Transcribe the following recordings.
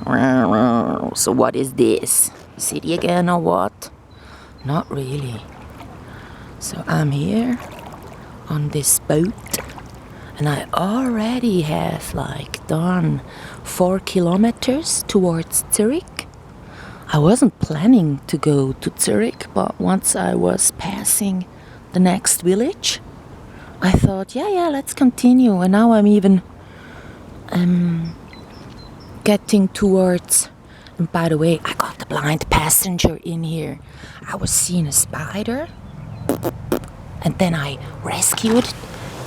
So what is this? City again or what? Not really. So I'm here on this boat and I already have like done 4 kilometers towards Zurich. I wasn't planning to go to Zurich, but once I was passing the next village, I thought, yeah, let's continue. And now I'm even getting towards... And by the way, I got the blind passenger in here. I was seeing a spider, and then I rescued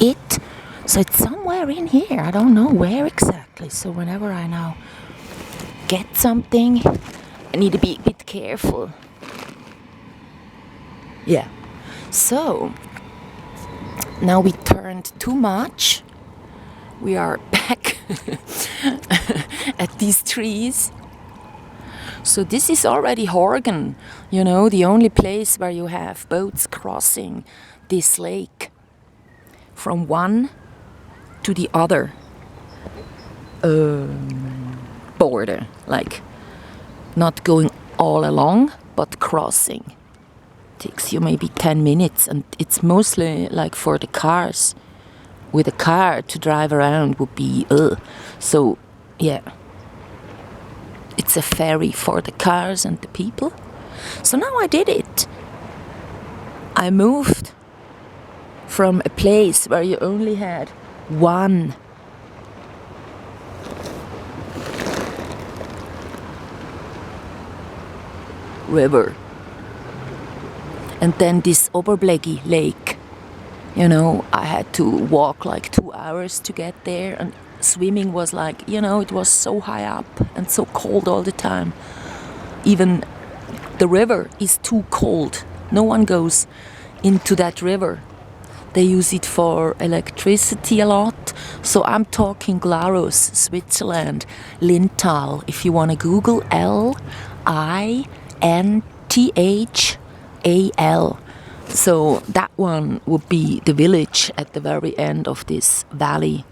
it. So it's somewhere in here. I don't know where exactly. So whenever I now get something, I need to be a bit careful. Yeah. So now we turned too much. We are back at these trees. So this is already Horgen, you know, the only place where you have boats crossing this lake from one to the other border, like not going all along, but crossing. Takes you maybe 10 minutes, and it's mostly like for the cars. With a car to drive around would be so yeah, it's a ferry for the cars and the people. So now I did it. I moved from a place where you only had one river, and then this Oberbleggy lake. You know, I had to walk like 2 hours to get there, and swimming was like, you know, it was so high up and so cold all the time. Even the river is too cold. No one goes into that river. They use it for electricity a lot. So I'm talking Glarus, Switzerland, Linthal. If you want to Google Linthal. So that one would be the village at the very end of this valley.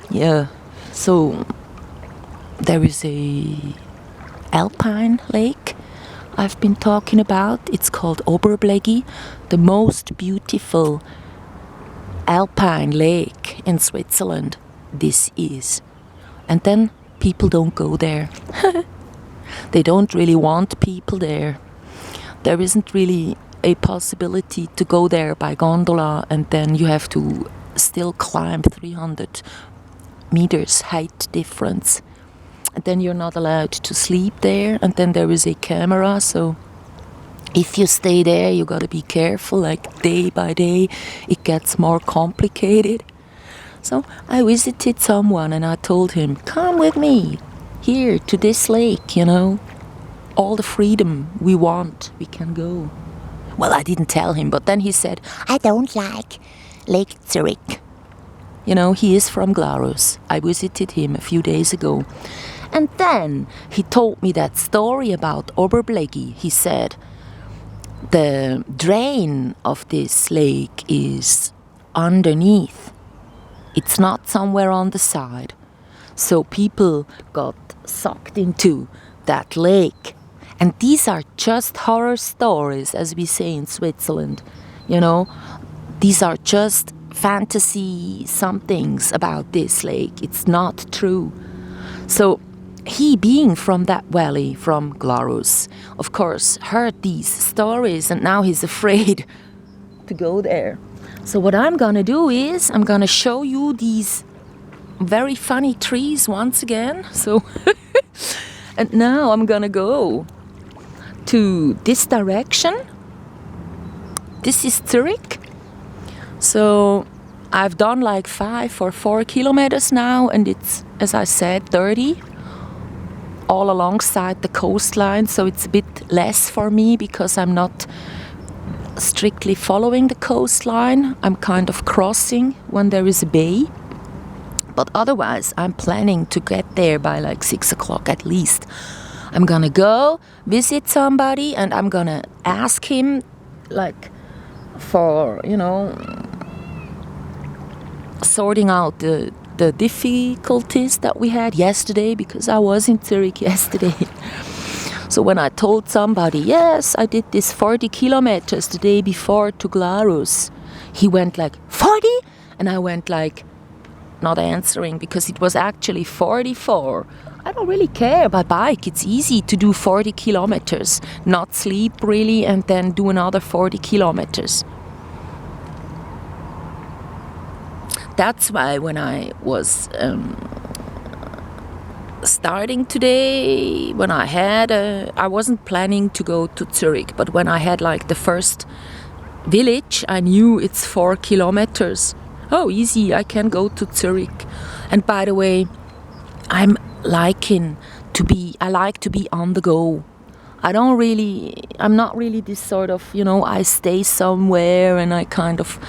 Yeah, so there is a alpine lake I've been talking about. It's called Oberbleggy, the most beautiful alpine lake in Switzerland. This is. And then people don't go there. They don't really want people there. There isn't really a possibility to go there by gondola, and then you have to still climb 300 meters height difference, and then you're not allowed to sleep there, and then there is a camera, so if you stay there you gotta be careful, like day by day it gets more complicated. So I visited someone and I told him, come with me here to this lake, you know, all the freedom we want, we can go. Well, I didn't tell him, but then he said, I don't like Lake Zurich. You know, he is from Glarus. I visited him a few days ago. And then he told me that story about Oberbleggy. He said, the drain of this lake is underneath. It's not somewhere on the side. So people got sucked into that lake. And these are just horror stories, as we say in Switzerland. You know, these are just fantasy somethings about this lake. It's not true. So he, being from that valley, from Glarus, of course, heard these stories, and now he's afraid to go there. So what I'm gonna do is I'm gonna show you these very funny trees once again. So and now I'm gonna go to this direction. This is Zurich. So I've done like 5 or 4 kilometers now, and it's, as I said, 30 all alongside the coastline. So it's a bit less for me because I'm not strictly following the coastline. I'm kind of crossing when there is a bay. But otherwise, I'm planning to get there by like 6 o'clock at least. I'm gonna go visit somebody and I'm gonna ask him, like, for, you know, sorting out the the difficulties that we had yesterday, because I was in Zurich yesterday. So when I told somebody, yes, I did this 40 kilometers the day before to Glarus, he went like, 40? And I went like, not answering, because it was actually 44. I don't really care by bike. It's easy to do 40 kilometers, not sleep really, and then do another 40 kilometers. That's why when I was starting today, when I wasn't planning to go to Zurich, but when I had like the first village, I knew it's 4 kilometers. Oh, easy, I can go to Zurich. And by the way, I like to be on the go. I'm not really this sort of, I stay somewhere and I kind of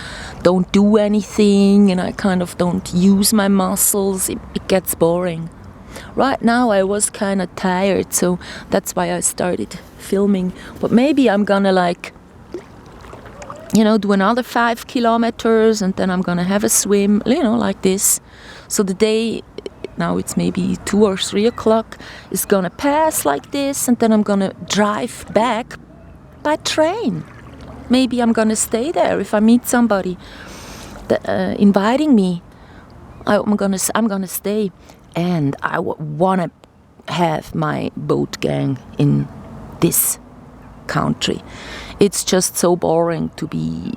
don't do anything and I kind of don't use my muscles. It gets boring. Right now I was kind of tired, so that's why I started filming. But maybe I'm gonna do another 5 kilometers and then I'm gonna have a swim, like this. So the day, now it's maybe 2 or 3 o'clock, is gonna pass like this, and then I'm gonna drive back by train. Maybe I'm gonna stay there if I meet somebody inviting me. I'm gonna stay, and I wanna have my boat gang in this country. It's just so boring to be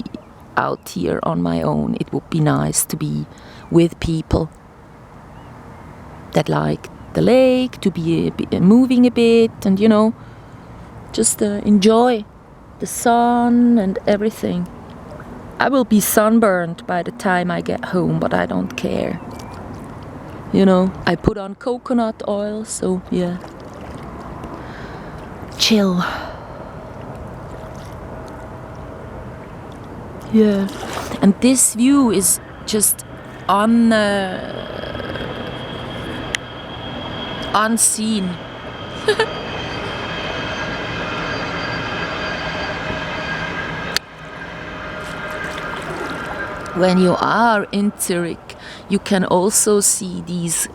out here on my own. It would be nice to be with people that like the lake, to be moving a bit, and just enjoy the sun and everything. I will be sunburned by the time I get home, but I don't care. I put on coconut oil, so yeah. Chill. Yeah. And this view is just unseen. When you are in Zurich, you can also see these,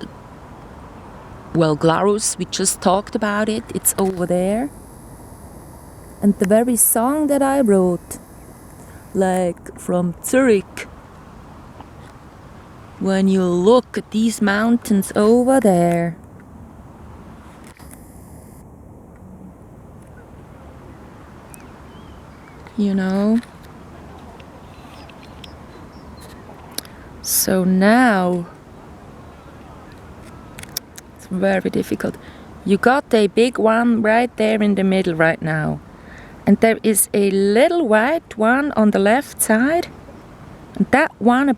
Glarus, we just talked about it, it's over there. And the very song that I wrote, like from Zurich, when you look at these mountains over there, So now, it's very difficult. You got a big one right there in the middle right now. And there is a little white one on the left side. And that one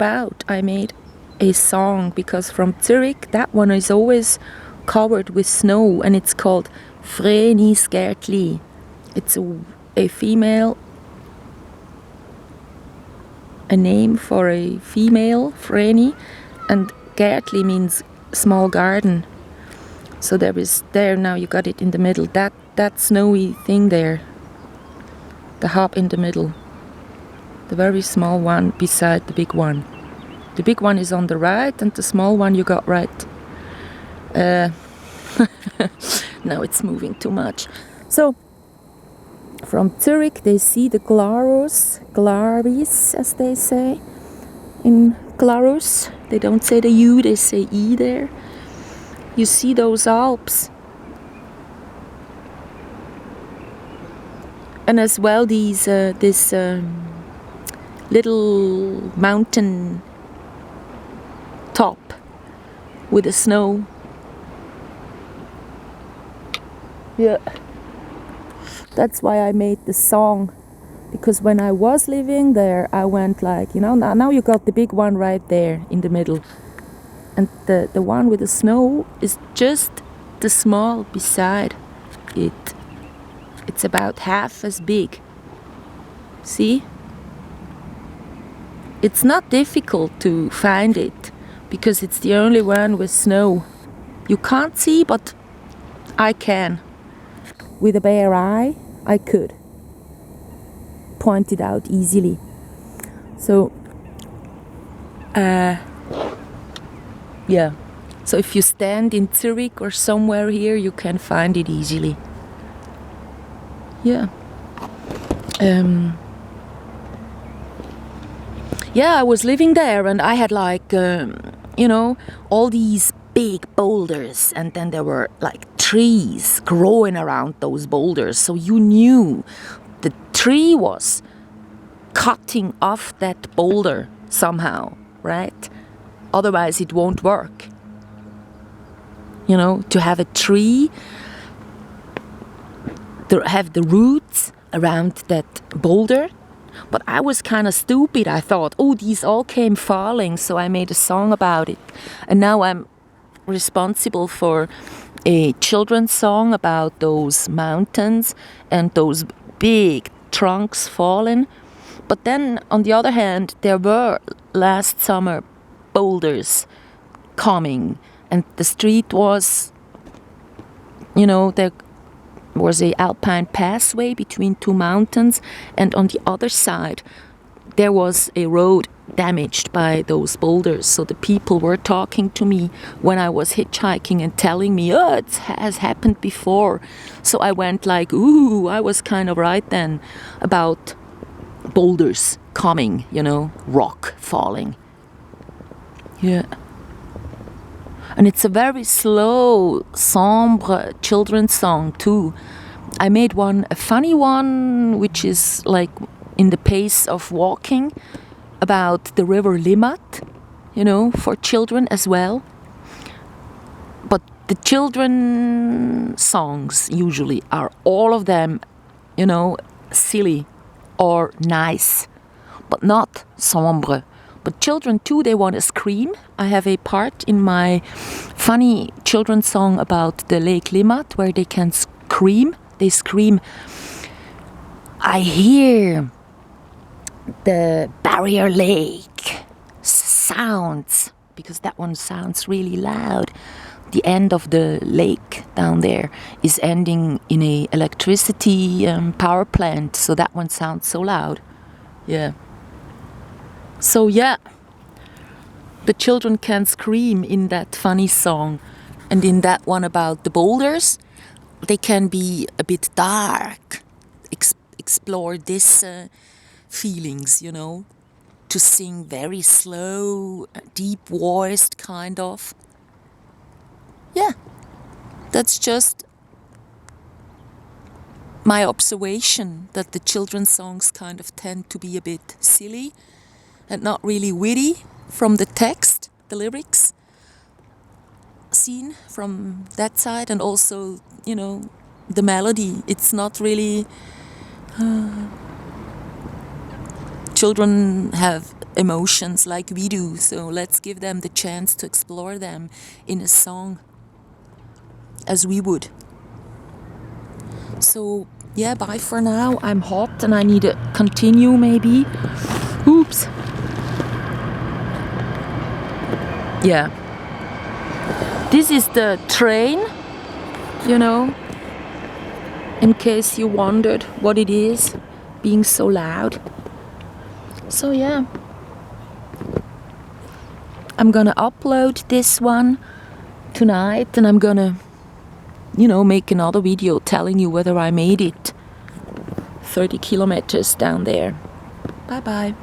I made a song, because from Zurich, that one is always covered with snow, and it's called Vreni's Gärtli. It's a female, a name for a female, Vreni, and Gärtli means small garden. So there now you got it in the middle, that snowy thing there, the hop in the middle, the very small one beside the big one. The big one is on the right, and the small one you got right. Now it's moving too much. So from Zurich they see the Glarus, as they say in Glarus. They don't say the U, they say E there. You see those Alps. And as well this little mountain top with the snow. Yeah. That's why I made the song, because when I was living there, I went like, now you got the big one right there in the middle. And the one with the snow is just the small beside it. It's about half as big. See? It's not difficult to find it, because it's the only one with snow. You can't see, but I can. With a bare eye, I could point it out easily. So, Yeah. So if you stand in Zurich or somewhere here, you can find it easily. Yeah. Yeah, I was living there and I had like, all these big boulders, and then there were like trees growing around those boulders. So you knew the tree was cutting off that boulder somehow, right? Otherwise it won't work. To have a tree, to have the roots around that boulder. But I was kind of stupid. I thought, these all came falling, so I made a song about it. And now I'm responsible for a children's song about those mountains and those big trunks falling. But then, on the other hand, there were last summer boulders coming, and the street was, there was a alpine passway between two mountains, and on the other side there was a road damaged by those boulders. So the people were talking to me when I was hitchhiking and telling me, it has happened before. So I went like, I was kind of right then about boulders coming, rock falling. Yeah. And it's a very slow, sombre children's song too. I made a funny one, which is like in the pace of walking, about the river Limmat, for children as well. But the children songs usually are all of them, silly or nice, but not sombre. But children too, they want to scream. I have a part in my funny children's song about the Lake Limmat where they can scream. They scream, I hear the barrier lake sounds, because that one sounds really loud. The end of the lake down there is ending in a electricity power plant, so that one sounds so loud. Yeah. So yeah, the children can scream in that funny song. And in that one about the boulders, they can be a bit dark, explore these feelings, to sing very slow, deep-voiced kind of. Yeah, that's just my observation, that the children's songs kind of tend to be a bit silly and not really witty from the text, the lyrics, seen from that side, and also, the melody. It's not really... Children have emotions like we do, so let's give them the chance to explore them in a song as we would. So, yeah, bye for now. I'm hot and I need to continue maybe. Oops. Yeah. This is the train, in case you wondered what it is, being so loud. So yeah, I'm gonna upload this one tonight, and I'm gonna, make another video telling you whether I made it 30 kilometers down there. Bye bye.